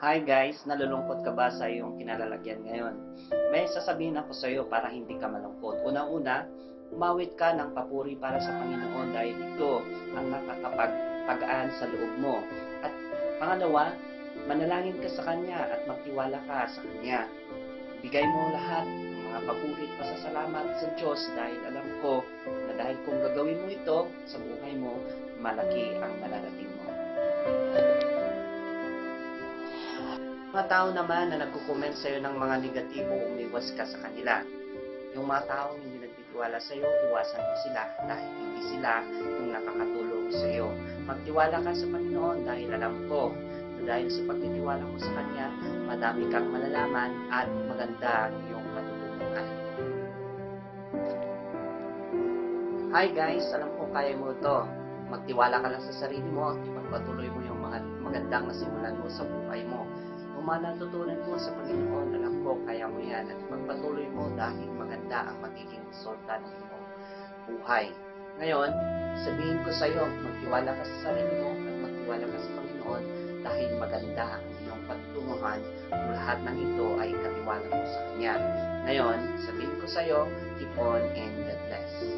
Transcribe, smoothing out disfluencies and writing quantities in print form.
Hi guys, nalulungkot ka ba sa iyong kinalalagyan ngayon? May sasabihin ako sa iyo para hindi ka malungkot. Una-una, umawit ka ng papuri para sa Panginoon dahil ito ang nakakapagpagaan sa loob mo. At pangalawa, manalangin ka sa Kanya at magtiwala ka sa Kanya. Bigay mo lahat ng mga papuri at pasasalamat sa Diyos dahil alam ko na dahil kung gagawin mo ito sa buhay mo, malaki ang malarating mo. Mga tao naman na nagko-comment sa'yo ng mga negatibo, umiwas ka sa kanila. Yung mga taong hindi nagtitiwala sa'yo, iwasan mo sila dahil hindi sila yung nakakatulong sa'yo. Magtiwala ka sa Panginoon dahil alam ko na dahil sa pagtitiwala mo sa Kanya, madami kang malalaman at maganda ang iyong matutulungan. Hi guys, alam ko kaya mo ito. Magtiwala ka lang sa sarili mo at ipagpatuloy mo yung mga magandang nasimulan mo sa buhay mo. Kung natutunan mo sa Panginoon, alam ko, kaya mo yan at magpatuloy mo dahil maganda ang magiging resulta ng iyong buhay. Ngayon, sabihin ko sa iyo, magtiwala ka sa sarili mo at magtiwala ka sa Panginoon dahil maganda ang iyong patutunguhan kung lahat ng ito ay katiwala mo sa Kanya. Ngayon, sabihin ko sa iyo, keep on and God bless.